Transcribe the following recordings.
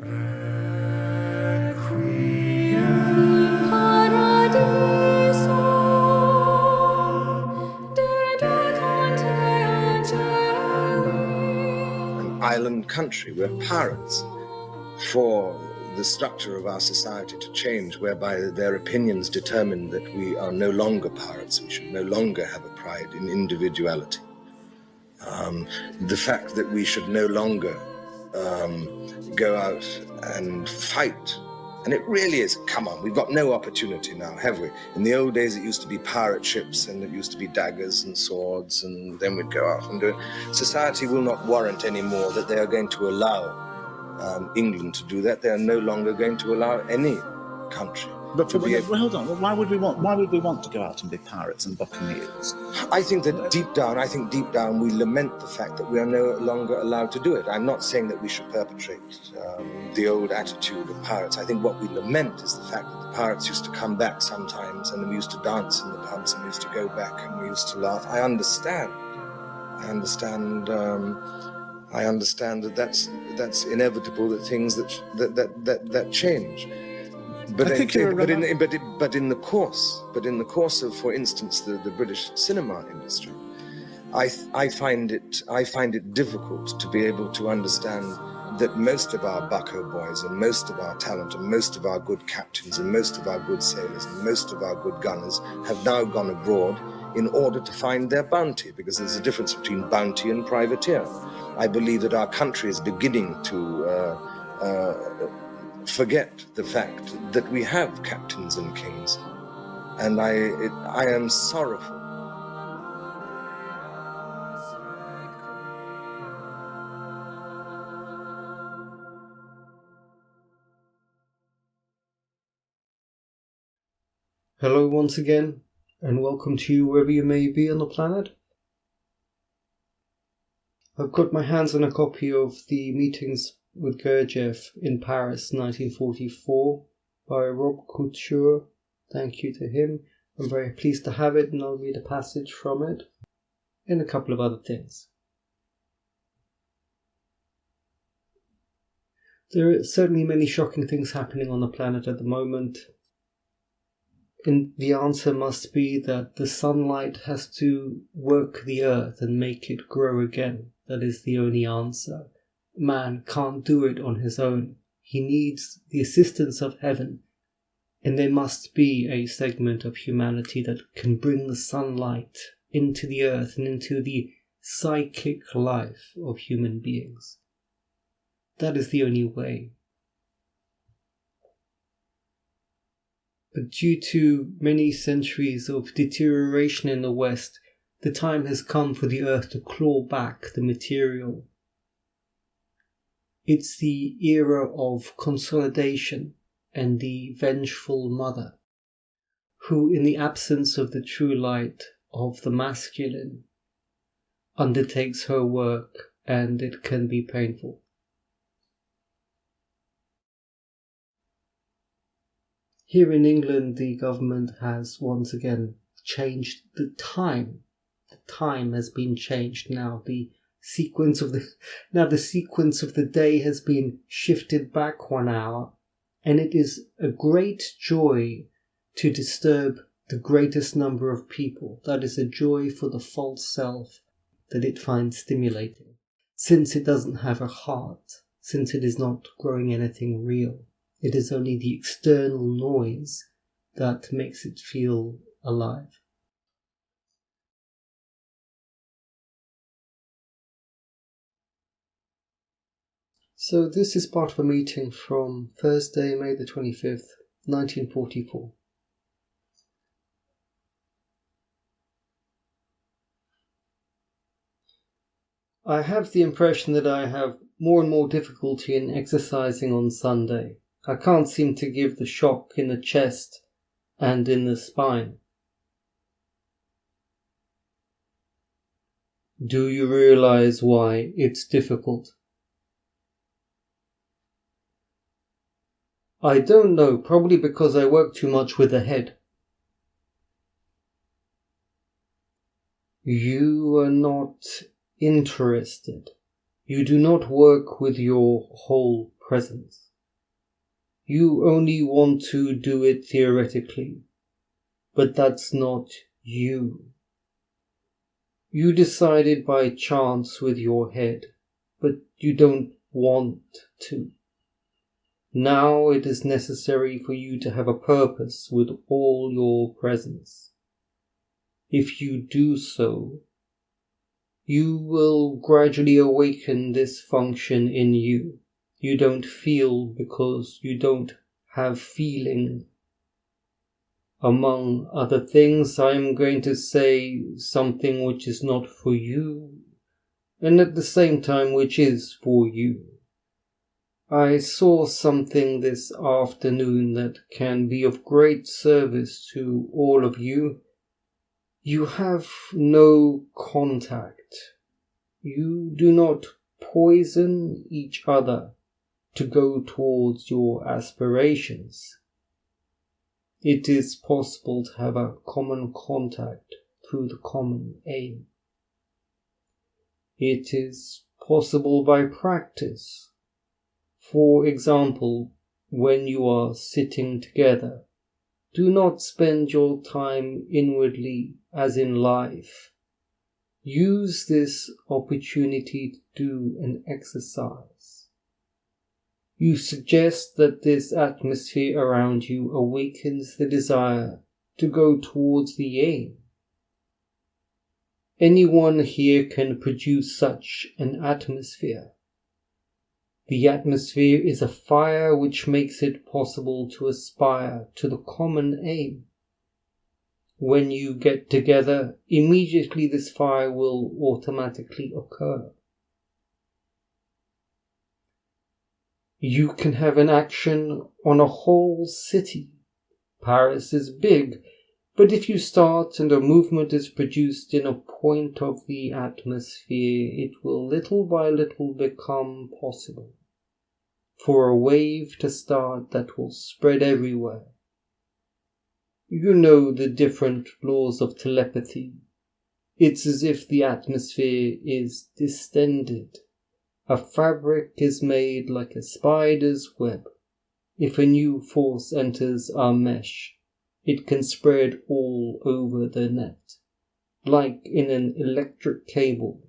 An island country, we're pirates. For the structure of our society to change, whereby their opinions determine that we are no longer pirates, we should no longer have a pride in individuality. The fact that we should no longer go out and fight. And it really is, come on, we've got no opportunity now, have we? In the old days, it used to be pirate ships, and it used to be daggers and swords, and then we'd go out and do it. Society will not warrant anymore that they are going to allow England to do that. They are no longer going to allow any country. But hold on. Why would we want to go out and be pirates and buccaneers? I think deep down we lament the fact that we are no longer allowed to do it. I'm not saying that we should perpetrate the old attitude of pirates. I think what we lament is the fact that the pirates used to come back sometimes, and we used to dance in the pubs, and we used to go back, and we used to laugh. I understand that that's inevitable, that things that change. But in the course of, for instance, the British cinema industry, I find it difficult to be able to understand that most of our bucko boys and most of our talent and most of our good captains and most of our good sailors and most of our good gunners have now gone abroad in order to find their bounty, because there's a difference between bounty and privateer. I believe that our country is beginning to forget the fact that we have captains and kings, and I am sorrowful. Hello once again, and welcome to you wherever you may be on the planet. I've got my hands on a copy of the Meetings with Gurdjieff in Paris, 1944, by Rob Couture. Thank you to him. I'm very pleased to have it, and I'll read a passage from it, and a couple of other things. There are certainly many shocking things happening on the planet at the moment, and the answer must be that the sunlight has to work the earth and make it grow again. That is the only answer. Man can't do it on his own. He needs the assistance of heaven, and there must be a segment of humanity that can bring the sunlight into the earth and into the psychic life of human beings. That is the only way. But due to many centuries of deterioration in the West, the time has come for the earth to claw back the material. It's the era of consolidation and the vengeful mother, who, in the absence of the true light of the masculine, undertakes her work, and it can be painful. Here in England, the government has once again changed the time. The time has been changed now. The sequence of the day has been shifted back 1 hour, and it is a great joy to disturb the greatest number of people. That is a joy for the false self that it finds stimulating, since it doesn't have a heart, since it is not growing anything real. It is only the external noise that makes it feel alive. So this is part of a meeting from Thursday, May the 25th, 1944. I have the impression that I have more and more difficulty in exercising on Sunday. I can't seem to give the shock in the chest and in the spine. Do you realize why it's difficult? I don't know, probably because I work too much with the head. You are not interested. You do not work with your whole presence. You only want to do it theoretically, but that's not you. You decided by chance with your head, but you don't want to. Now it is necessary for you to have a purpose with all your presence. If you do so, you will gradually awaken this function in you. You don't feel because you don't have feeling. Among other things, I am going to say something which is not for you, and at the same time which is for you. I saw something this afternoon that can be of great service to all of you. You have no contact. You do not poison each other to go towards your aspirations. It is possible to have a common contact through the common aim. It is possible by practice. For example, when you are sitting together, do not spend your time inwardly as in life. Use this opportunity to do an exercise. You suggest that this atmosphere around you awakens the desire to go towards the aim. Anyone here can produce such an atmosphere. The atmosphere is a fire which makes it possible to aspire to the common aim. When you get together, immediately this fire will automatically occur. You can have an action on a whole city. Paris is big, but if you start and a movement is produced in a point of the atmosphere, it will little by little become possible for a wave to start that will spread everywhere. You know the different laws of telepathy. It's as if the atmosphere is distended. A fabric is made like a spider's web. If a new force enters our mesh, it can spread all over the net, like in an electric cable.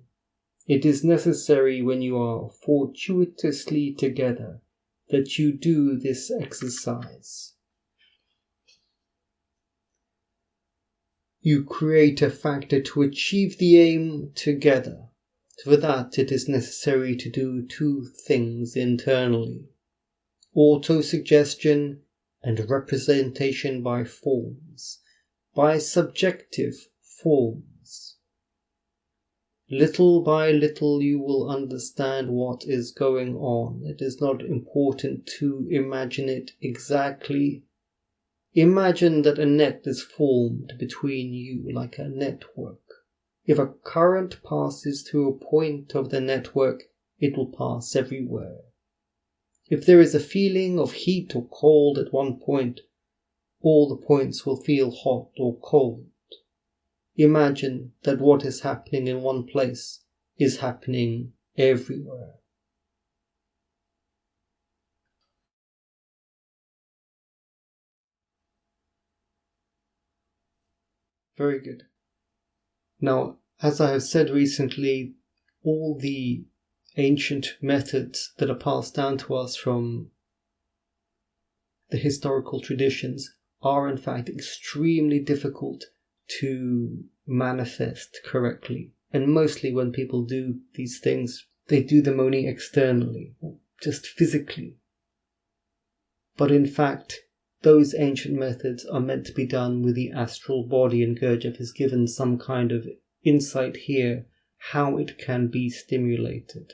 It is necessary when you are fortuitously together that you do this exercise. You create a factor to achieve the aim together. For that, it is necessary to do two things internally: autosuggestion and representation by forms, by subjective forms. Little by little you will understand what is going on. It is not important to imagine it exactly. Imagine that a net is formed between you like a network. If a current passes through a point of the network, it will pass everywhere. If there is a feeling of heat or cold at one point, all the points will feel hot or cold. Imagine that what is happening in one place is happening everywhere. Very good. Now, as I have said recently, all the ancient methods that are passed down to us from the historical traditions are in fact extremely difficult to manifest correctly. And mostly when people do these things, they do them only externally, just physically. But in fact, those ancient methods are meant to be done with the astral body, and Gurdjieff has given some kind of insight here how it can be stimulated.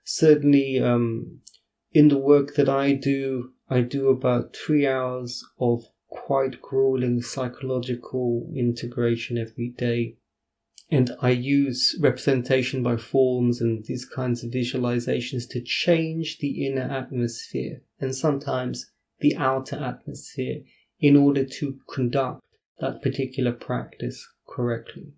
Certainly, in the work that I do about 3 hours of quite grueling psychological integration every day. And I use representation by forms and these kinds of visualizations to change the inner atmosphere and sometimes the outer atmosphere in order to conduct that particular practice correctly.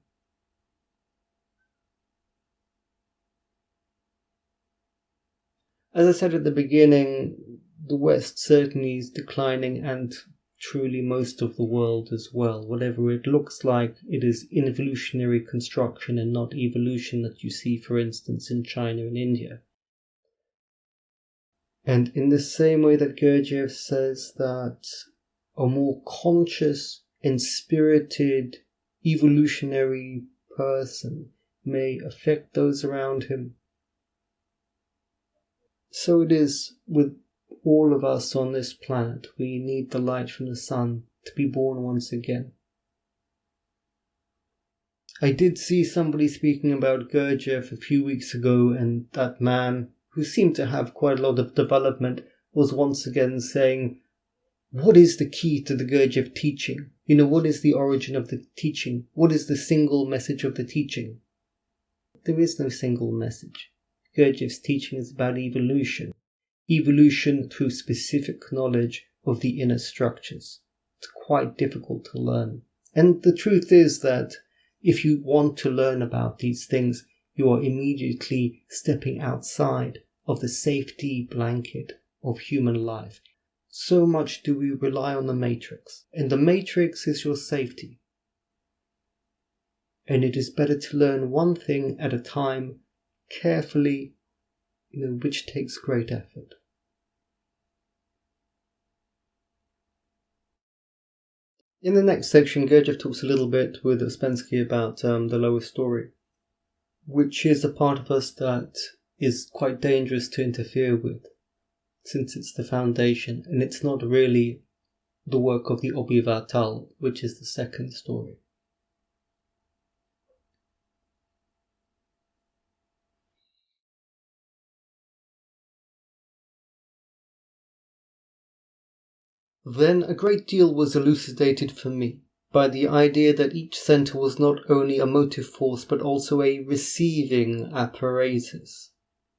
As I said at the beginning, the West certainly is declining, and truly most of the world as well. Whatever it looks like, it is involutionary construction and not evolution that you see, for instance, in China and India. And in the same way that Gurdjieff says that a more conscious and spirited evolutionary person may affect those around him, so it is with all of us on this planet. We need the light from the sun to be born once again. I did see somebody speaking about Gurdjieff a few weeks ago, and that man, who seemed to have quite a lot of development, was once again saying, what is the key to the Gurdjieff teaching? What is the origin of the teaching? What is the single message of the teaching? There is no single message. Gurdjieff's teaching is about evolution. Evolution through specific knowledge of the inner structures. It's quite difficult to learn. And the truth is that if you want to learn about these things, you are immediately stepping outside of the safety blanket of human life. So much do we rely on the matrix, and the matrix is your safety. And it is better to learn one thing at a time, carefully, which takes great effort. In the next section, Gurdjieff talks a little bit with Ouspensky about the lower story, which is a part of us that is quite dangerous to interfere with, since it's the foundation, and it's not really the work of the Obivatal, which is the second story. Then a great deal was elucidated for me by the idea that each centre was not only a motive force but also a receiving apparatus,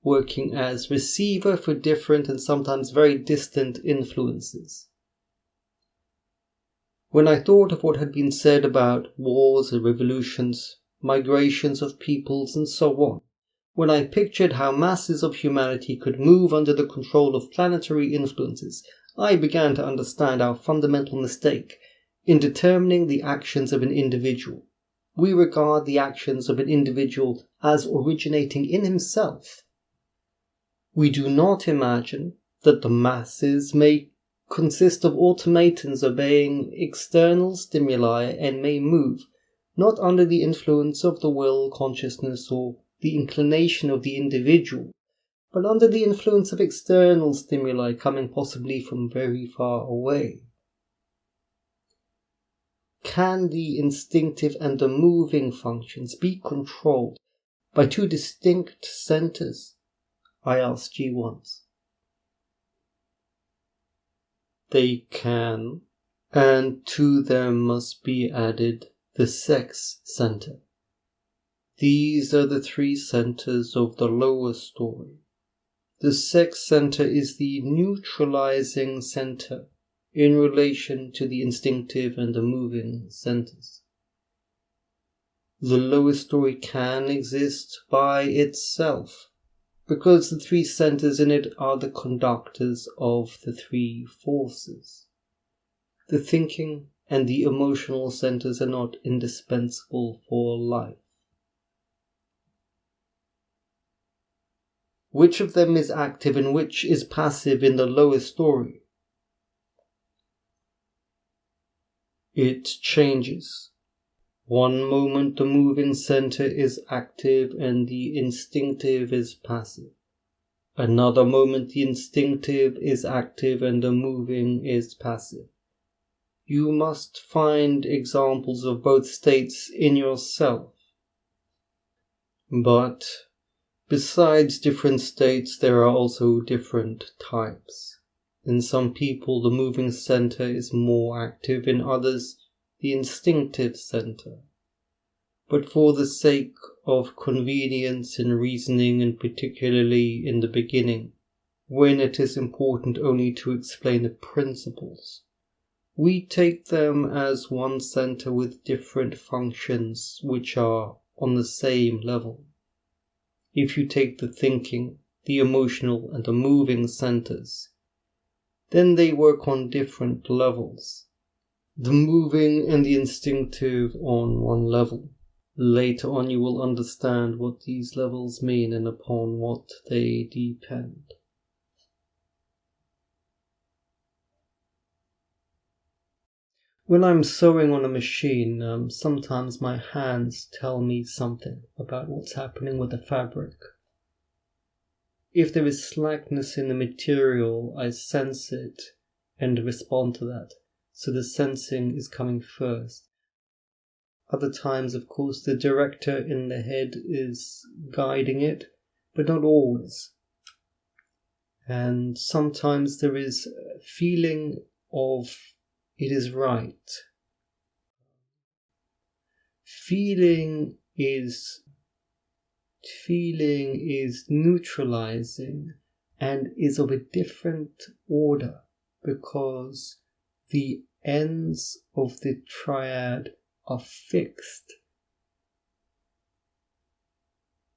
working as receiver for different and sometimes very distant influences. When I thought of what had been said about wars and revolutions, migrations of peoples and so on, when I pictured how masses of humanity could move under the control of planetary influences, I began to understand our fundamental mistake in determining the actions of an individual. We regard the actions of an individual as originating in himself. We do not imagine that the masses may consist of automatons obeying external stimuli and may move, not under the influence of the will, consciousness, or the inclination of the individual, but under the influence of external stimuli coming possibly from very far away. Can the instinctive and the moving functions be controlled by two distinct centers? I asked G once. They can, and to them must be added the sex center. These are the three centers of the lower story. The sex center is the neutralizing center in relation to the instinctive and the moving centers. The lower story can exist by itself, because the three centers in it are the conductors of the three forces. The thinking and the emotional centers are not indispensable for life. Which of them is active and which is passive in the lower story? It changes. One moment the moving center is active and the instinctive is passive. Another moment the instinctive is active and the moving is passive. You must find examples of both states in yourself. But besides different states, there are also different types. In some people, the moving center is more active, in others, the instinctive center. But for the sake of convenience in reasoning, and particularly in the beginning, when it is important only to explain the principles, we take them as one center with different functions which are on the same level. If you take the thinking, the emotional and the moving centers, Then they work on different levels. The moving and the instinctive on one level. Later on you will understand what these levels mean and upon what they depend. When I'm sewing on a machine, sometimes my hands tell me something about what's happening with the fabric. If there is slackness in the material, I sense it and respond to that. So the sensing is coming first. Other times, of course, the director in the head is guiding it, but not always. And sometimes there is a feeling of it is right. Feeling is neutralizing and is of a different order because the ends of the triad are fixed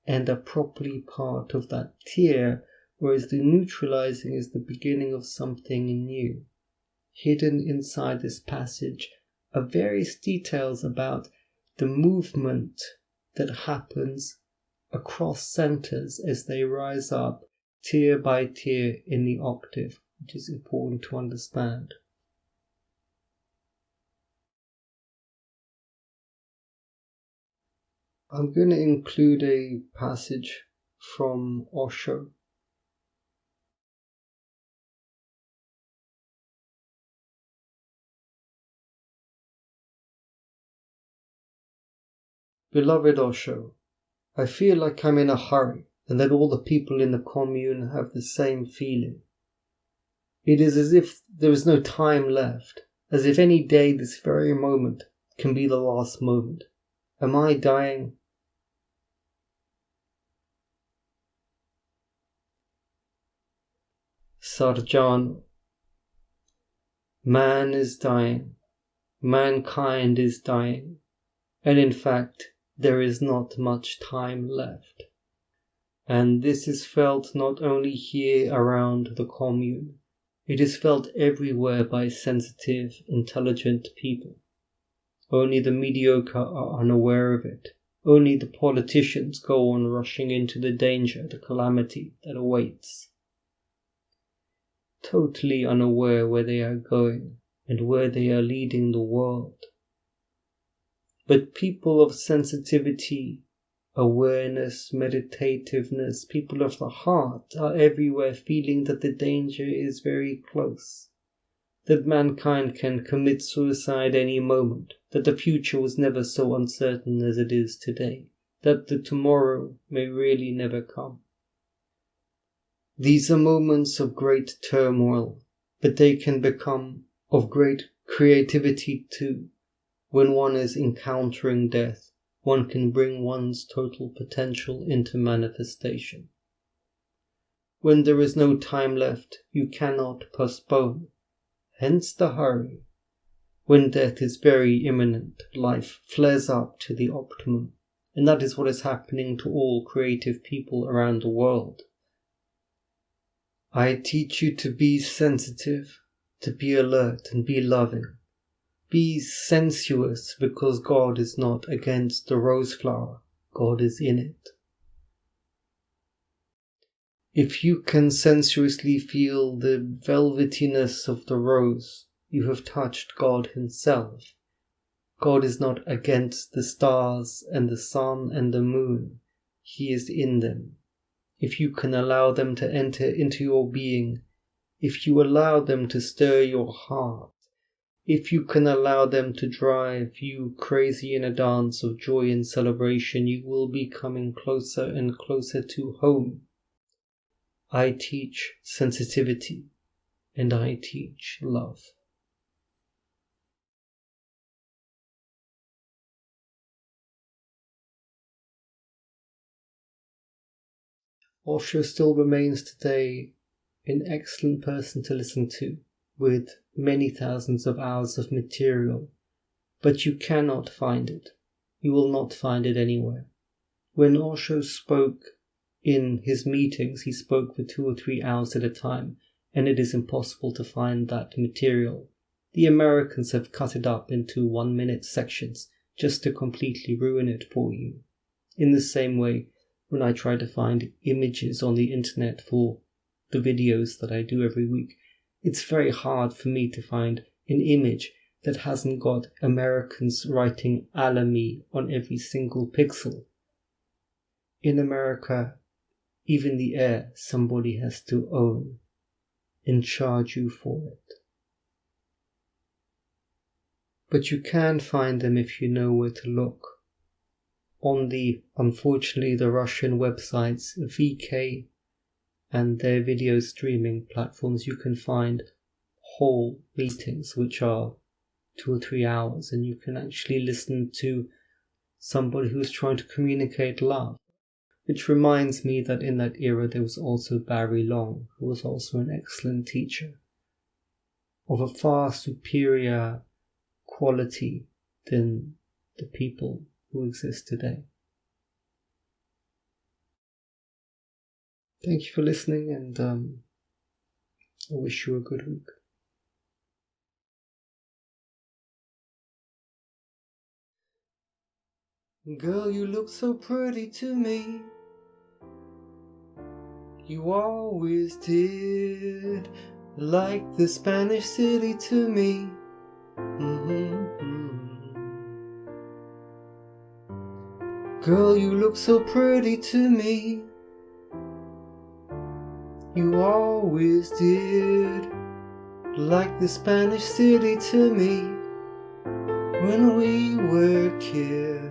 and are properly part of that tier, whereas the neutralizing is the beginning of something new. Hidden inside this passage are various details about the movement that happens across centers as they rise up tier by tier in the octave, which is important to understand. I'm going to include a passage from Osho. Beloved Osho, I feel like I'm in a hurry and that all the people in the commune have the same feeling. It is as if there is no time left, as if any day this very moment can be the last moment. Am I dying? Sarjan, man is dying, mankind is dying, and in fact there is not much time left. And this is felt not only here around the commune, it is felt everywhere by sensitive, intelligent people. Only the mediocre are unaware of it. Only the politicians go on rushing into the danger, the calamity that awaits. Totally unaware where they are going and where they are leading the world. But people of sensitivity, awareness, meditativeness, people of the heart are everywhere feeling that the danger is very close, that mankind can commit suicide any moment, that the future was never so uncertain as it is today, that the tomorrow may really never come. These are moments of great turmoil, but they can become of great creativity too. When one is encountering death, one can bring one's total potential into manifestation. When there is no time left, you cannot postpone. Hence the hurry. When death is very imminent, life flares up to the optimum, and that is what is happening to all creative people around the world. I teach you to be sensitive, to be alert and be loving. Be sensuous because God is not against the rose flower, God is in it. If you can sensuously feel the velvetiness of the rose, you have touched God Himself. God is not against the stars and the sun and the moon, He is in them. If you can allow them to enter into your being, if you allow them to stir your heart, if you can allow them to drive you crazy in a dance of joy and celebration, you will be coming closer and closer to home. I teach sensitivity and I teach love. Osho still remains today an excellent person to listen to, with many thousands of hours of material, but you cannot find it. You will not find it anywhere. When Osho spoke in his meetings, he spoke for 2 or 3 hours at a time, and it is impossible to find that material. The Americans have cut it up into 1-minute sections just to completely ruin it for you. In the same way, when I try to find images on the internet for the videos that I do every week, it's very hard for me to find an image that hasn't got Americans writing Alamy on every single pixel. In America, even the air somebody has to own and charge you for it. But you can find them if you know where to look. On unfortunately, the Russian websites VK and their video streaming platforms, you can find whole meetings which are 2 or 3 hours, and you can actually listen to somebody who's trying to communicate love. Which reminds me that in that era there was also Barry Long, who was also an excellent teacher, of a far superior quality than the people who exist today. Thank you for listening, and I wish you a good week. Girl, you look so pretty to me. You always did, like the Spanish city to me. Girl, you look so pretty to me. You always did, like the Spanish city to me. When we were kids.